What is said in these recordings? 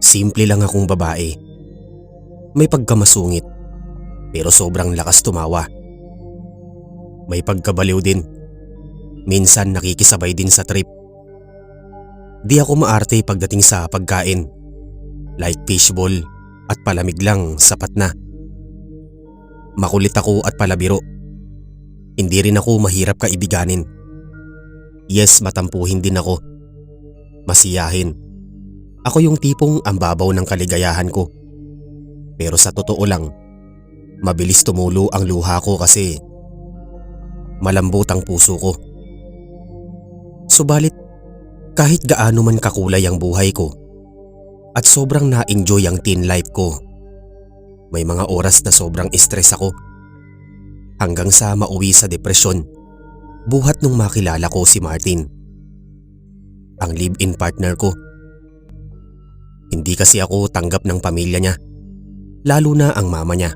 Simple lang akong babae. May pagkamasungit pero sobrang lakas tumawa. May pagkabaliw din. Minsan nakikisabay din sa trip. Di ako maarte pagdating sa pagkain. Like fishball at palamig lang sapat na. Makulit ako at palabiro. Hindi rin ako mahirap kaibiganin. Yes, matampuhin din ako. Masiyahin. Ako yung tipong ambabaw ng kaligayahan ko. Pero sa totoo lang, mabilis tumulo ang luha ko kasi malambot ang puso ko. Subalit, kahit gaano man kakulay ang buhay ko at sobrang na-enjoy ang teen life ko, may mga oras na sobrang stress ako hanggang sa mauwi sa depresyon buhat nung makilala ko si Martin, ang live-in partner ko. Hindi kasi ako tanggap ng pamilya niya, lalo na ang mama niya.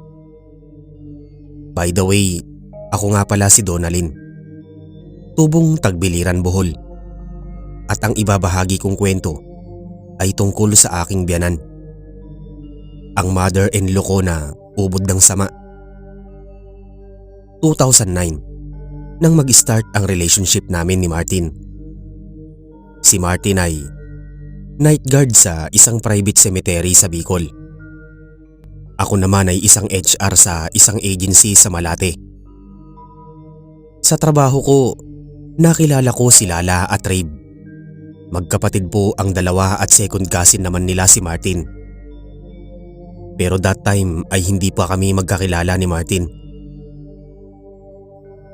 By the way, ako nga pala si Donalyn, tubong Tagbiliran, Bohol. At ang ibabahagi kong kwento ay tungkol sa aking biyanan, ang mother-in-law ko na ubod ng sama. 2009, nang mag-start ang relationship namin ni Martin. Si Martin ay night guard sa isang private cemetery sa Bicol. Ako naman ay isang HR sa isang agency sa Malate. Sa trabaho ko, nakilala ko si Lala at Rabe. Magkapatid po ang dalawa at second cousin naman nila si Martin. Pero that time ay hindi pa kami magkakilala ni Martin.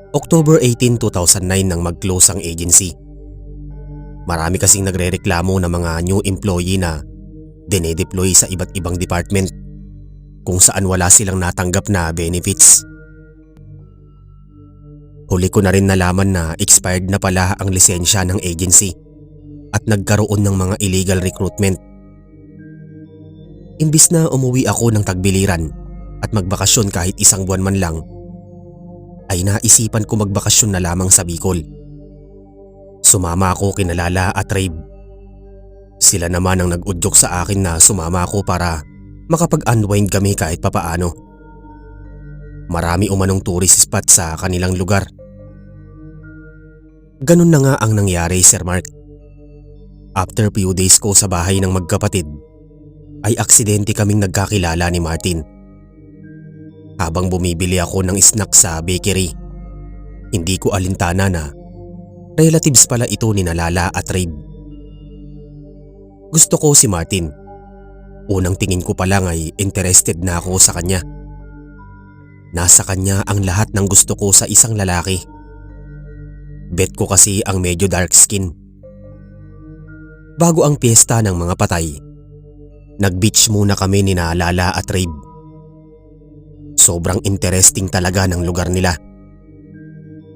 October 18, 2009 nang mag-close ang agency. Marami kasing nagrereklamo ng mga new employee na dinedeploy sa iba't ibang department kung saan wala silang natanggap na benefits. Huli ko na rin nalaman na expired na pala ang lisensya ng agency at nagkaroon ng mga illegal recruitment. Imbis na umuwi ako ng Tagbiliran at magbakasyon kahit isang buwan man lang, ay naisipan ko magbakasyon na lamang sa Bicol. Sumama ako kina Lala at Rabe. Sila naman ang nag-udyok sa akin na sumama ako para makapag-unwind kami kahit papaano. Marami umanong tourist spot sa kanilang lugar. Ganun na nga ang nangyari, Sir Mark. After few days ko sa bahay ng magkapatid, ay aksidente kaming nagkakilala ni Martin. Habang bumibili ako ng snack sa bakery, hindi ko alintana na relatives pala ito ni Lala at Rabe. Gusto ko si Martin. Unang tingin ko pa lang ay interested na ako sa kanya. Nasa kanya ang lahat ng gusto ko sa isang lalaki. Bet ko kasi ang medyo dark skin. Bago ang piyesta ng mga patay, nag-beach muna kami ni Lala at Rabe. Sobrang interesting talaga ng lugar nila.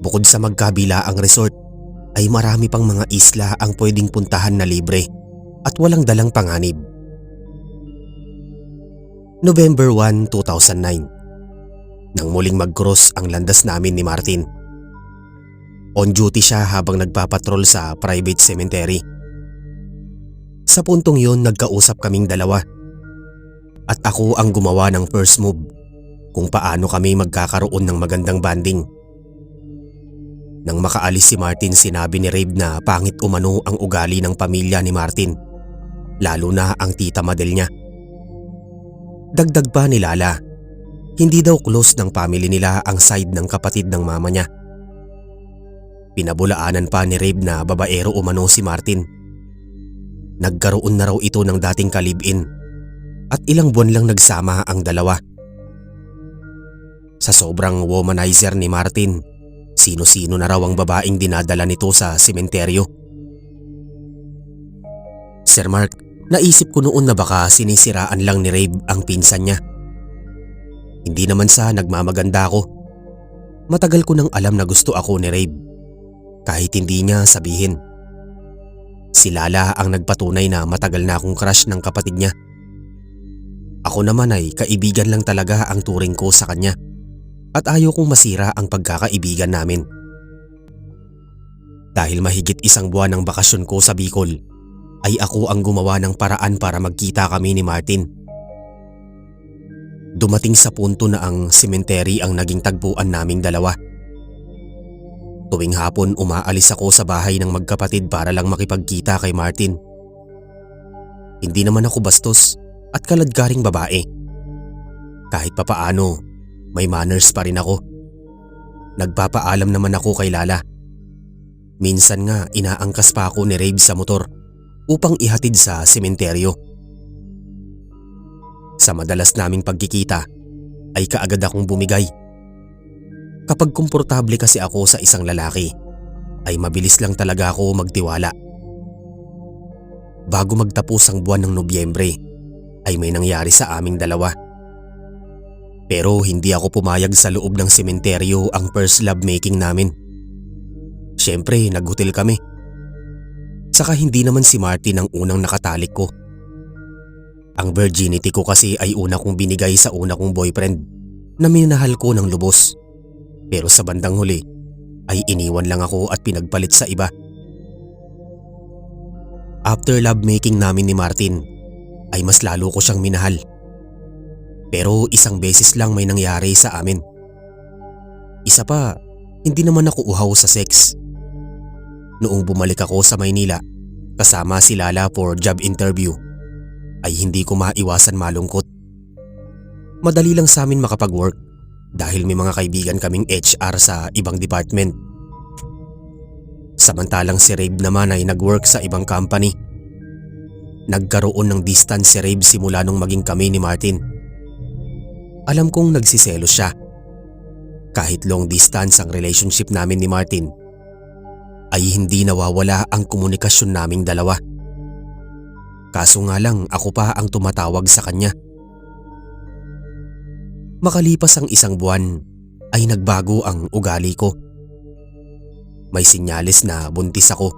Bukod sa magkabila ang resort, ay marami pang mga isla ang pwedeng puntahan na libre at walang dalang panganib. November 1, 2009, nang muling mag-cross ang landas namin ni Martin. On duty siya habang nagpapatrol sa private cemetery. Sa puntong yon, nagkausap kaming dalawa at ako ang gumawa ng first move kung paano kami magkakaroon ng magandang banding. Nang makaalis si Martin, sinabi ni Rabe na pangit umano ang ugali ng pamilya ni Martin, lalo na ang tita Madel niya. Dagdag pa ni Lala, hindi daw close ng family nila ang side ng kapatid ng mama niya. Pinabulaanan pa ni Rabe na babaero umano si Martin. Nagkaroon na raw ito ng dating ka-live-in at ilang buwan lang nagsama ang dalawa. Sa sobrang womanizer ni Martin, sino-sino na raw ang babaeng dinadala nito sa sementeryo. Sir Mark, naisip ko noon na baka sinisiraan lang ni Rabe ang pinsan niya. Hindi naman sa nagmamaganda ako. Matagal ko nang alam na gusto ako ni Rabe, kahit hindi niya sabihin. Si Lala ang nagpatunay na matagal na akong crush ng kapatid niya. Ako naman ay kaibigan lang talaga ang turing ko sa kanya at ayaw kong masira ang pagkakaibigan namin. Dahil mahigit isang buwan ng bakasyon ko sa Bicol, ay ako ang gumawa ng paraan para magkita kami ni Martin. Dumating sa punto na ang sementeryo ang naging tagpuan naming dalawa. Tuwing hapon umaalis ako sa bahay ng magkapatid para lang makipagkita kay Martin. Hindi naman ako bastos at kaladkaring babae. Kahit papaano, may manners pa rin ako. Nagpapaalam naman ako kay Lala. Minsan nga inaangkas pa ako ni Rave sa motor upang ihatid sa sementeryo. Sa madalas naming pagkikita ay kaagad akong bumigay. Kapag komportable kasi ako sa isang lalaki, ay mabilis lang talaga ako magtiwala. Bago magtapos ang buwan ng Nobyembre, ay may nangyari sa aming dalawa. Pero hindi ako pumayag sa loob ng sementeryo ang first love making namin. Siyempre, naghotel kami. Saka hindi naman si Martin ang unang nakatalik ko. Ang virginity ko kasi ay una kong binigay sa una kong boyfriend na minahal ko ng lubos. Pero sa bandang huli ay iniwan lang ako at pinagpalit sa iba. After love making namin ni Martin ay mas lalo ko siyang minahal. Pero isang beses lang may nangyari sa amin. Isa pa, hindi naman ako uhaw sa sex. Noong bumalik ako sa Maynila kasama si Lala for job interview, ay hindi ko maiwasan malungkot. Madali lang sa amin makapag-work dahil may mga kaibigan kaming HR sa ibang department. Samantalang si Rave naman ay nag-work sa ibang company. Nagkaroon ng distance si Rave simula nung maging kami ni Martin. Alam kong nagsiselos siya. Kahit long distance ang relationship namin ni Martin, ay hindi nawawala ang komunikasyon naming dalawa. Kaso nga lang ako pa ang tumatawag sa kanya. Makalipas ang isang buwan ay nagbago ang ugali ko. May sinyalis na buntis ako.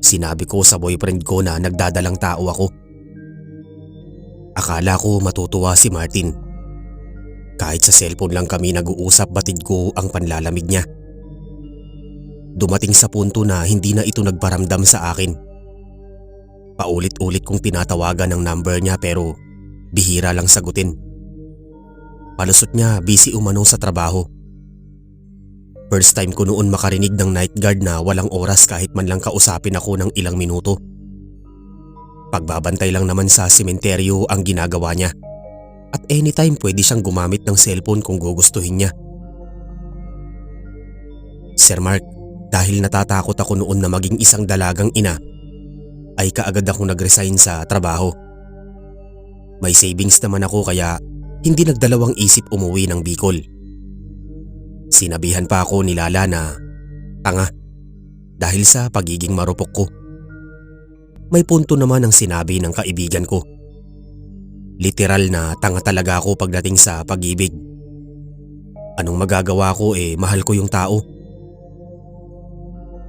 Sinabi ko sa boyfriend ko na nagdadalang tao ako. Akala ko matutuwa si Martin. Kahit sa cellphone lang kami nag-uusap, batid ko ang panlalamig niya. Dumating sa punto na hindi na ito nagparamdam sa akin. Paulit-ulit kong tinatawagan ang number niya pero bihira lang sagutin. Palusot niya busy umano sa trabaho. First time ko noon makarinig ng night guard na walang oras kahit man lang kausapin ako ng ilang minuto. Pagbabantay lang naman sa sementeryo ang ginagawa niya. At anytime pwede siyang gumamit ng cellphone kung gugustuhin niya. Sir Mark, dahil natatakot ako noon na maging isang dalagang ina, ay kaagad akong nag-resign sa trabaho. May savings naman ako kaya hindi nagdalawang isip umuwi ng Bicol. Sinabihan pa ako ni Lala na tanga dahil sa pagiging marupok ko. May punto naman ang sinabi ng kaibigan ko. Literal na tanga talaga ako pagdating sa pag-ibig. Anong magagawa ko mahal ko yung tao.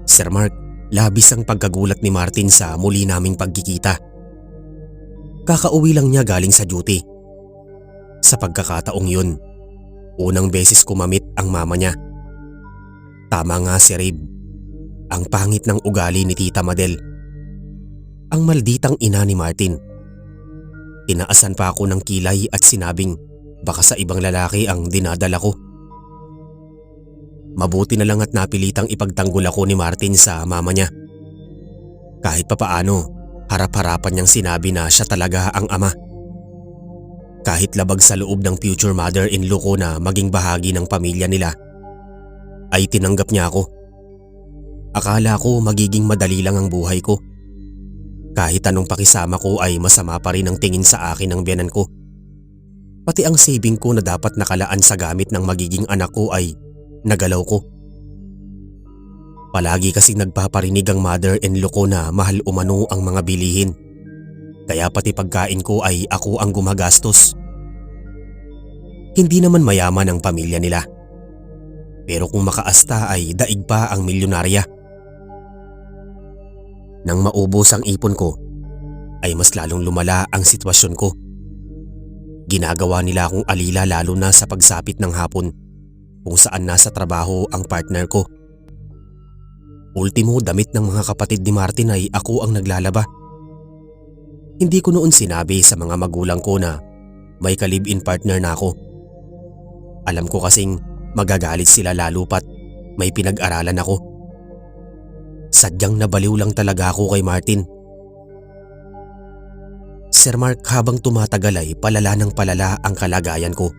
Sir Mark, labis ang pagkagulat ni Martin sa muli naming pagkikita. Kakauwi lang niya galing sa duty. Sa pagkakataong yun, unang beses ko mamit ang mama niya. Tama nga si Rave, ang pangit ng ugali ni Tita Madel. Ang malditang ina ni Martin. Tinaasan pa ako ng kilay at sinabing baka sa ibang lalaki ang dinadala ko. Mabuti na lang at napilitang ipagtanggol ako ni Martin sa mama niya. Kahit papaano, harap-harapan niyang sinabi na siya talaga ang ama. Kahit labag sa loob ng future mother-in-law ko na maging bahagi ng pamilya nila, ay tinanggap niya ako. Akala ko magiging madali lang ang buhay ko. Kahit anong pakisama ko ay masama pa rin ang tingin sa akin ng biyanan ko. Pati ang saving ko na dapat nakalaan sa gamit ng magiging anak ko ay nagalaw ko. Palagi kasing nagpaparinig ang mother-in-law ko na mahal umano ang mga bilihin. Kaya pati pagkain ko ay ako ang gumagastos. Hindi naman mayaman ang pamilya nila. Pero kung makaasta ay daig pa ang milyonarya. Nang maubos ang ipon ko, ay mas lalong lumala ang sitwasyon ko. Ginagawa nila akong alila lalo na sa pagsapit ng hapon kung saan nasa trabaho ang partner ko. Ultimo, damit ng mga kapatid ni Martin ay ako ang naglalaba. Hindi ko noon sinabi sa mga magulang ko na may ka-live-in partner na ako. Alam ko kasing magagalit sila lalo pat may pinag-aralan ako. Sadyang nabaliw lang talaga ako kay Martin. Sir Mark, habang tumatagal ay palala ng palala ang kalagayan ko.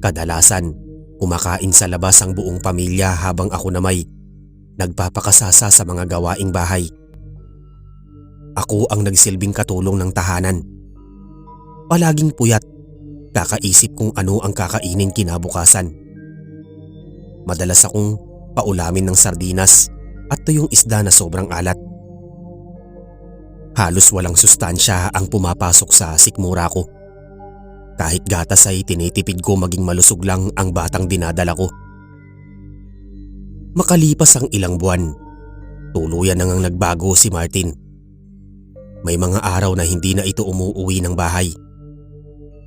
Kadalasan, kumakain sa labas ang buong pamilya habang ako na may nagpapakasasa sa mga gawaing bahay. Ako ang nagsilbing katulong ng tahanan. Palaging puyat, kakaisip kung ano ang kakainin kinabukasan. Madalas akong paulamin ng sardinas at tuyong isda na sobrang alat. Halos walang sustansya ang pumapasok sa sikmura ko. Kahit gatas ay tinitipid ko maging malusog lang ang batang dinadala ko. Makalipas ang ilang buwan, tuluyan nang nagbago si Martin. May mga araw na hindi na ito umuuwi ng bahay.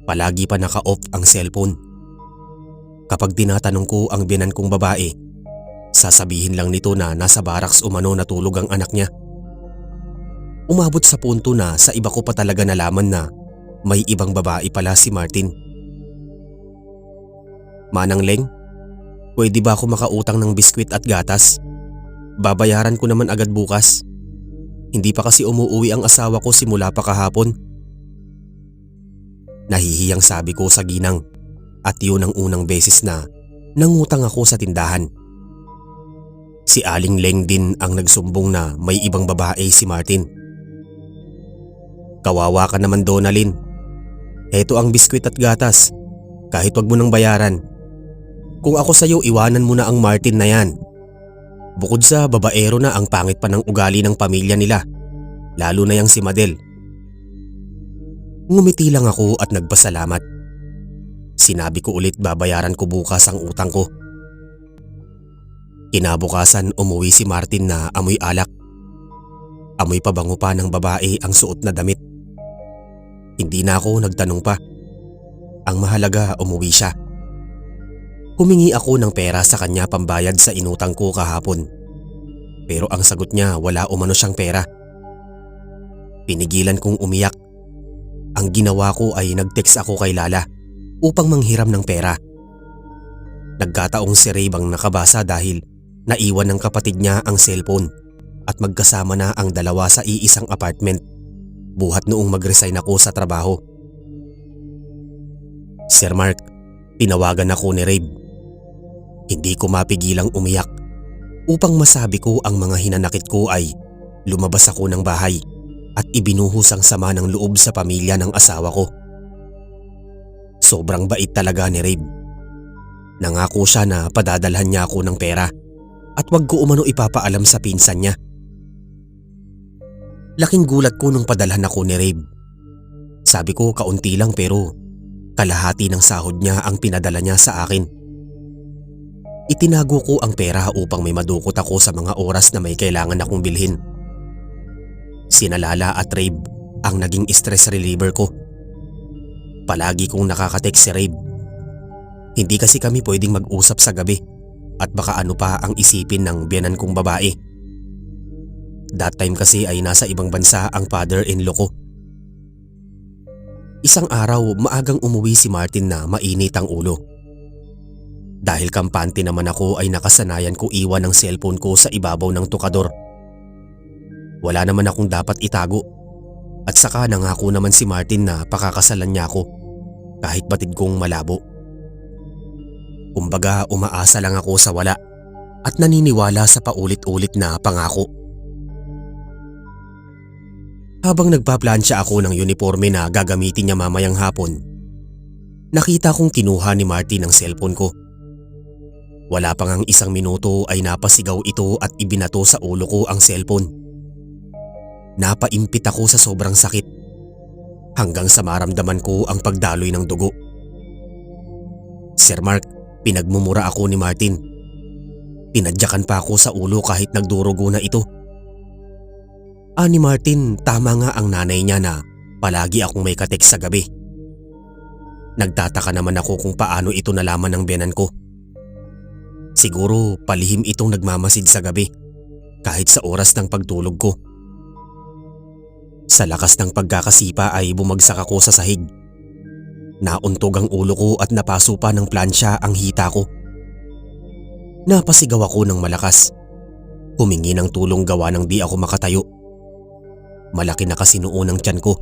Palagi pa naka-off ang cellphone. Kapag tinatanong ko ang biyenan kong babae, sasabihin lang nito na nasa barracks umano natulog ang anak niya. Umabot sa punto na sa iba ko pa talaga nalaman na may ibang babae pala si Martin. Manang Leng, pwede ba ako makautang ng biskwit at gatas? Babayaran ko naman agad bukas. Hindi pa kasi umuuwi ang asawa ko simula pa kahapon. Nahihiyang sabi ko sa ginang at yun ang unang beses na nangutang ako sa tindahan. Si Aling Leng din ang nagsumbong na may ibang babae si Martin. Kawawa ka naman, Donalyn. Eto ang biskwit at gatas. Kahit wag mo nang bayaran. Kung ako sa'yo, iwanan mo na ang Martin na yan. Bukod sa babaero na, ang pangit pa ng ugali ng pamilya nila. Lalo na yang si Madel. Ngumiti lang ako at nagpasalamat. Sinabi ko ulit babayaran ko bukas ang utang ko. Kinabukasan umuwi si Martin na amoy alak. Amoy pabango pa ng babae ang suot na damit. Hindi na ako nagtanong pa. Ang mahalaga, umuwi siya. Humingi ako ng pera sa kanya pambayad sa inutang ko kahapon. Pero ang sagot niya, wala umano siyang pera. Pinigilan kong umiyak. Ang ginawa ko ay nag-text ako kay Lala upang manghiram ng pera. Nagkataong si Ray bang nakabasa dahil naiwan ng kapatid niya ang cellphone at magkasama na ang dalawa sa iisang apartment buhat noong mag-resign ako sa trabaho. Sir Mark, tinawagan ako ni Ray. Hindi ko mapigilang umiyak. Upang masabi ko ang mga hinanakit ko ay lumabas ako ng bahay at ibinuhos ang sama ng loob sa pamilya ng asawa ko. Sobrang bait talaga ni Ray. Nangako siya na padadalhan niya ako ng pera at wag ko umano ipapaalam sa pinsan niya. Laking gulat ko nung padalhan ako ni Ray. Sabi ko kaunti lang pero kalahati ng sahod niya ang pinadala niya sa akin. Itinago ko ang pera upang may madukot ako sa mga oras na may kailangan akong bilhin. Sina Lala at Ray ang naging stress reliever ko. Palagi kong nakaka-text si Ray. Hindi kasi kami pwedeng mag-usap sa gabi at baka ano pa ang isipin ng biyenan kong babae. That time kasi ay nasa ibang bansa ang father-in-law ko. Isang araw, maagang umuwi si Martin na mainit ang ulo. Dahil kampante naman ako ay nakasanayan ko iwan ang cellphone ko sa ibabaw ng tukador. Wala naman akong dapat itago at saka nangako naman si Martin na pakakasalan niya ako kahit batid kong malabo. Kumbaga umaasa lang ako sa wala at naniniwala sa paulit-ulit na pangako. Habang nagpaplansya ako ng uniforme na gagamitin niya mamayang hapon, nakita kong kinuha ni Martin ang cellphone ko. Wala pang ang isang minuto ay napasigaw ito at ibinato sa ulo ko ang cellphone. Napaimpit ako sa sobrang sakit hanggang sa maramdaman ko ang pagdaloy ng dugo. Sir Mark, pinagmumura ako ni Martin. Tinadyakan pa ako sa ulo kahit nagdurugo na ito. Ni Martin, tama nga ang nanay niya na palagi akong may katext sa gabi. Nagtataka naman ako kung paano ito nalaman ng biyenan ko. Siguro palihim itong nagmamasid sa gabi kahit sa oras ng pagtulog ko. Sa lakas ng pagkakasipa ay bumagsak ako sa sahig. Nauntog ang ulo ko at napaso pa ng plansya ang hita ko. Napasigaw ako ng malakas. Humingi ng tulong gawa ng di ako makatayo. Malaki na kasi noon ang tiyan ko.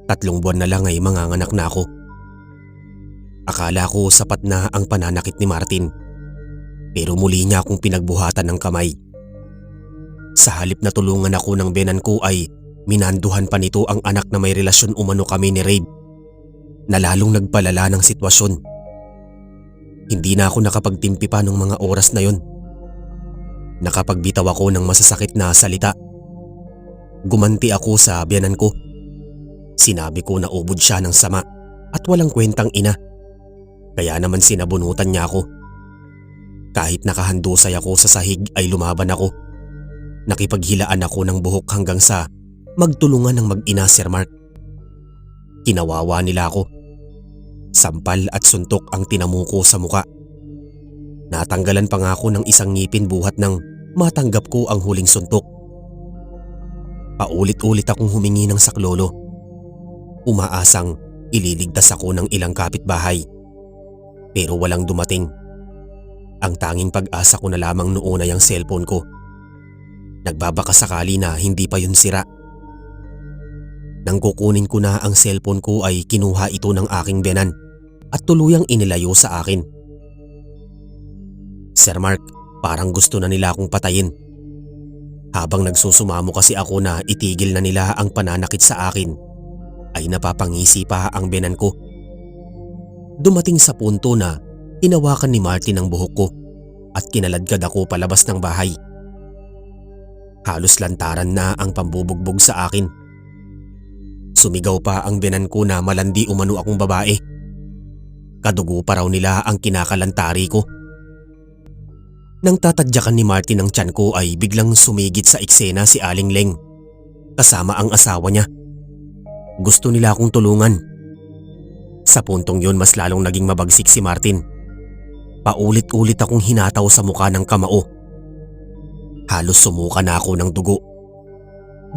3 buwan na lang ay manganganak na ako. Akala ko sapat na ang pananakit ni Martin. Pero muli niya akong pinagbuhatan ng kamay. Sa halip na tulungan ako ng biyenan ko ay minanduhan pa nito ang anak na may relasyon umano kami ni Rave, na lalong nagpalala ng sitwasyon. Hindi na ako nakapagtimpi pa ng mga oras na yon. Nakapagbitaw ako ng masasakit na salita. Gumanti ako sa biyenan ko. Sinabi ko na ubod siya ng sama at walang kwentang ina. Kaya naman sinabunutan niya ako. Kahit nakahandusay ako sa sahig ay lumaban ako. Nakipaghilaan ako ng buhok hanggang sa magtulungan ng mag-ina, Sir Mark. Kinawawa nila ako. Sampal at suntok ang tinamuko sa muka. Natanggalan pa nga ako ng isang ngipin buhat nang matanggap ko ang huling suntok. Paulit-ulit akong humingi ng saklolo. Umaasang ililigtas ako ng ilang kapitbahay. Pero walang dumating. Ang tanging pag-asa ko na lamang noon ay ang cellphone ko. Nagbabaka sakali na hindi pa yun sira. Nang kukunin ko na ang cellphone ko ay kinuha ito ng aking biyenan at tuluyang inilayo sa akin. Sir Mark, parang gusto na nila akong patayin. Habang nagsusumamo kasi ako na itigil na nila ang pananakit sa akin, ay napapangisi pa ang biyenan ko. Dumating sa punto na hinawakan ni Martin ang buhok ko at kinaladkad ako palabas ng bahay. Halos lantaran na ang pambubugbog sa akin. Sumigaw pa ang biyenan ko na malandi umano akong babae. Kadugo pa raw nila ang kinakalantari ko. Nang tatadyakan ni Martin ang tiyan ko ay biglang sumigit sa eksena si Aling Leng kasama ang asawa niya. Gusto nila akong tulungan. Sa puntong yun mas lalong naging mabagsik si Martin. Paulit-ulit akong hinataw sa mukha ng kamao. Halos sumuka na ako ng dugo.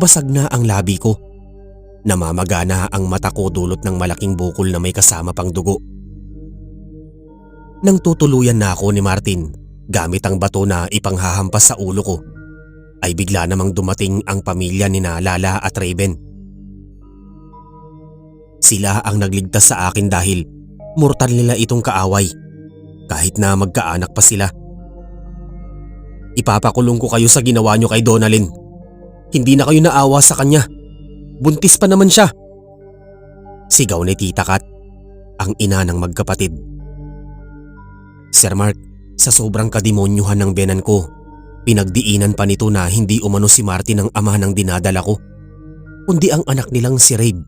Basag na ang labi ko. Namamaga na ang mata ko dulot ng malaking bukol na may kasama pang dugo. Nang tutuluyan na ako ni Martin gamit ang bato na ipanghahampas sa ulo ko, ay bigla namang dumating ang pamilya ni Lala at Raven. Sila ang nagligtas sa akin dahil mortal nila itong kaaway kahit na magkaanak pa sila. Ipapakulong ko kayo sa ginawa nyo kay Donalyn. Hindi na kayo naawa sa kanya. Buntis pa naman siya. Sigaw ni Tita Kat, ang ina ng magkapatid. Sir Mark, sa sobrang kademonyuhan ng biyenan ko, pinagdiinan pa nito na hindi umano si Martin ang ama ng dinadala ko, kundi ang anak nilang si Rave.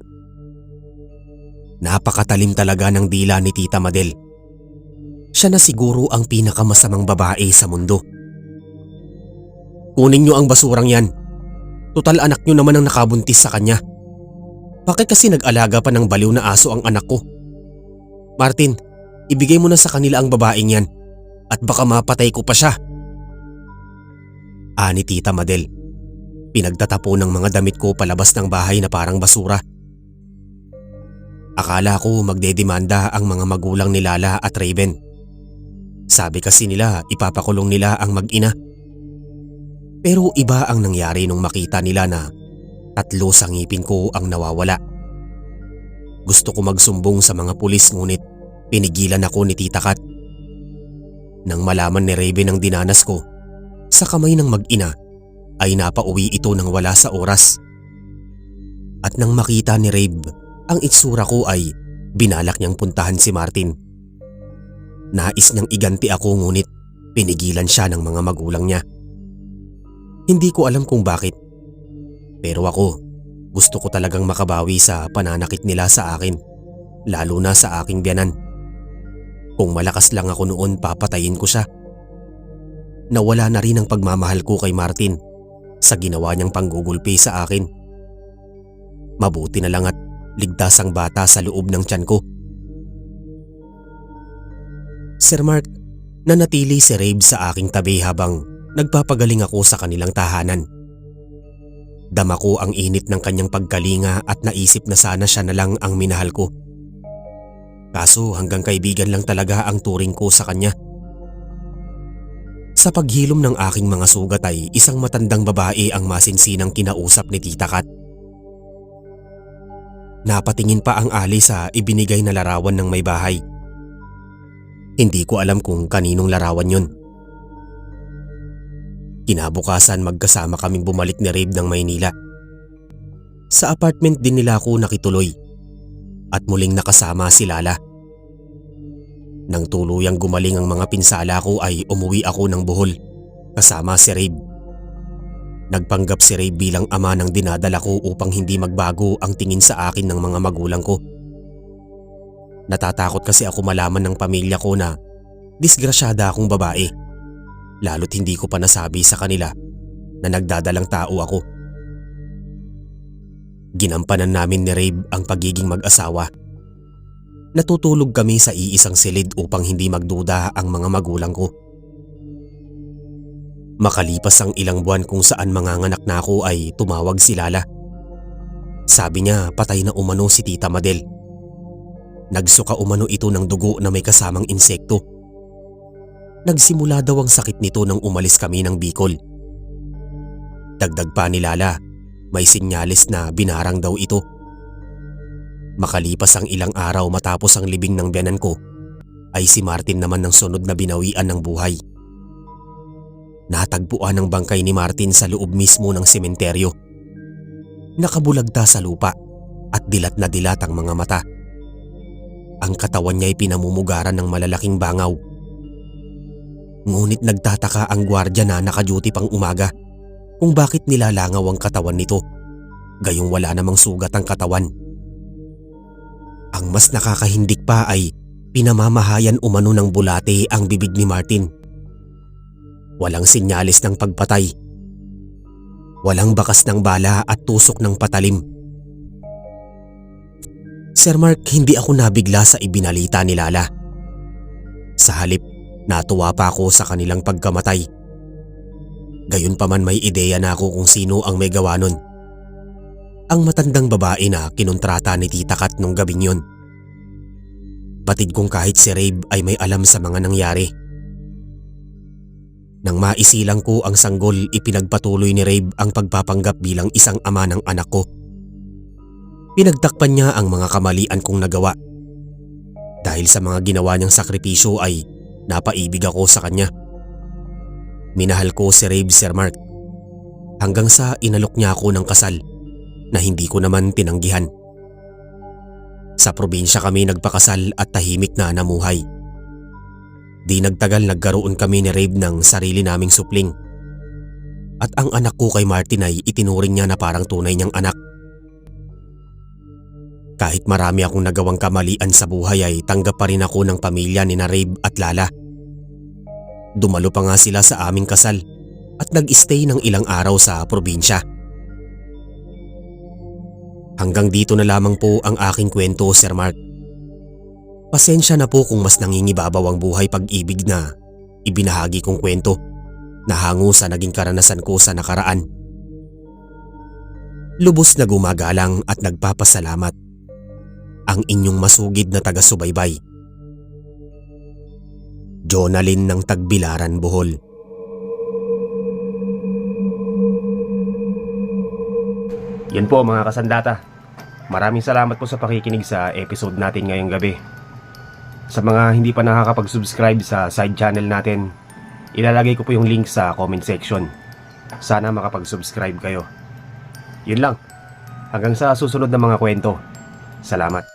Napakatalim talaga ng dila ni Tita Madel. Siya na siguro ang pinakamasamang babae sa mundo. Kunin niyo ang basurang yan. Total anak niyo naman ang nakabuntis sa kanya. Bakit kasi nag-alaga pa ng baliw na aso ang anak ko? Martin, ibigay mo na sa kanila ang babaeng yan at baka mapatay ko pa siya. Ani Tita Madel. Pinagtatapo ng mga damit ko palabas ng bahay na parang basura. Akala ko magdedemanda ang mga magulang ni Lala at Raven. Sabi kasi nila ipapakulong nila ang mag-ina. Pero iba ang nangyari nung makita nila na 3 sa ngipin ko ang nawawala. Gusto ko magsumbong sa mga pulis ngunit pinigilan ako ni Tita Kat. Nang malaman ni Raven ang dinanas ko sa kamay ng mag-ina ay napauwi ito nang wala sa oras. At nang makita ni Rave ang itsura ko ay binalak niyang puntahan si Martin. Nais niyang iganti ako ngunit pinigilan siya ng mga magulang niya. Hindi ko alam kung bakit. Pero ako, gusto ko talagang makabawi sa pananakit nila sa akin, lalo na sa aking biyanan. Kung malakas lang ako noon, papatayin ko siya. Nawala na rin ang pagmamahal ko kay Martin sa ginawa niyang panggugulpi sa akin. Mabuti na lang at ligtas ang bata sa loob ng tiyan ko. Sir Mark, nanatili si Rave sa aking tabi habang Nagpapagaling ako sa kanilang tahanan. Dama ko ang init ng kanyang pagkalinga at naisip na sana siya na lang ang minahal ko. Kaso hanggang kaibigan lang talaga ang turing ko sa kanya. Sa paghilom ng aking mga sugat ay isang matandang babae ang masinsinang kinausap ni Tita Kat. Napatingin pa ang ali sa ibinigay na larawan ng may bahay. Hindi ko alam kung kaninong larawan yun. Kinabukasan magkasama kaming bumalik ni Rave ng Maynila. Sa apartment din nila ako nakituloy at muling nakasama si Lala. Nang tuluyang gumaling ang mga pinsala ko ay umuwi ako ng Bohol kasama si Rave. Nagpanggap si Rave bilang ama ng dinadala ko upang hindi magbago ang tingin sa akin ng mga magulang ko. Natatakot kasi ako malaman ng pamilya ko na disgrasyada akong babae, lalo't hindi ko pa nasabi sa kanila na nagdadalang tao ako. Ginampanan namin ni Rave ang pagiging mag-asawa. Natutulog kami sa iisang silid upang hindi magduda ang mga magulang ko. Makalipas ang ilang buwan kung saan manganganak na ako ay tumawag si Lala. Sabi niya patay na umano si Tita Madel. Nagsuka umano ito ng dugo na may kasamang insekto. Nagsimula daw ang sakit nito nang umalis kami ng Bicol. Dagdag pa ni Lala, may sinyalis na binarang daw ito. Makalipas ang ilang araw matapos ang libing ng biyanan ko, ay si Martin naman ang sunod na binawian ng buhay. Natagpuan ang bangkay ni Martin sa loob mismo ng sementeryo. Nakabulagta sa lupa at dilat na dilat ang mga mata. Ang katawan niya ay pinamumugaran ng malalaking bangaw. Ngunit nagtataka ang gwardiya na nakaduty pang umaga kung bakit nilalangaw ang katawan nito, gayong wala namang sugat ang katawan. Ang mas nakakahindik pa ay pinamamahayan umano ng bulate ang bibig ni Martin. Walang sinyalis ng pagpatay. Walang bakas ng bala at tusok ng patalim. Sir Mark, hindi ako nabigla sa ibinalita ni Lala. Sa halip, natuwa pa ako sa kanilang pagkamatay. Gayunpaman may ideya na ako kung sino ang may gawa nun. Ang matandang babae na kinontrata ni Tita Kat nung gabing yun. Batid kong kahit si Rave ay may alam sa mga nangyari. Nang maisilang ko ang sanggol, ipinagpatuloy ni Rave ang pagpapanggap bilang isang ama ng anak ko. Pinagtakpan niya ang mga kamalian kong nagawa. Dahil sa mga ginawa niyang sakripisyo ay napaibig ako sa kanya. Minahal ko si Rave, Sir Mark, hanggang sa inalok niya ako ng kasal na hindi ko naman tinanggihan. Sa probinsya kami nagpakasal at tahimik na namuhay. Di nagtagal nagkaroon kami ni Rave ng sarili naming supling. At ang anak ko kay Martin ay itinuring niya na parang tunay niyang anak. Kahit marami akong nagawang kamalian sa buhay ay tanggap pa rin ako ng pamilya ni na Rave at Lala. Dumalo pa nga sila sa aming kasal at nag-stay ng ilang araw sa probinsya. Hanggang dito na lamang po ang aking kwento, Sir Mark. Pasensya na po kung mas nangingibabaw ang buhay pag-ibig na ibinahagi kong kwento na hango sa naging karanasan ko sa nakaraan. Lubos na gumagalang at nagpapasalamat ang inyong masugid na taga-subaybay, Jonalyn ng Tagbilaran, Bohol. Yan po mga kasandata. Maraming salamat po sa pakikinig sa episode natin ngayong gabi. Sa mga hindi pa nakakapag-subscribe sa side channel natin, ilalagay ko po yung link sa comment section. Sana makapag-subscribe kayo. Yun lang. Hanggang sa susunod na mga kwento. Salamat.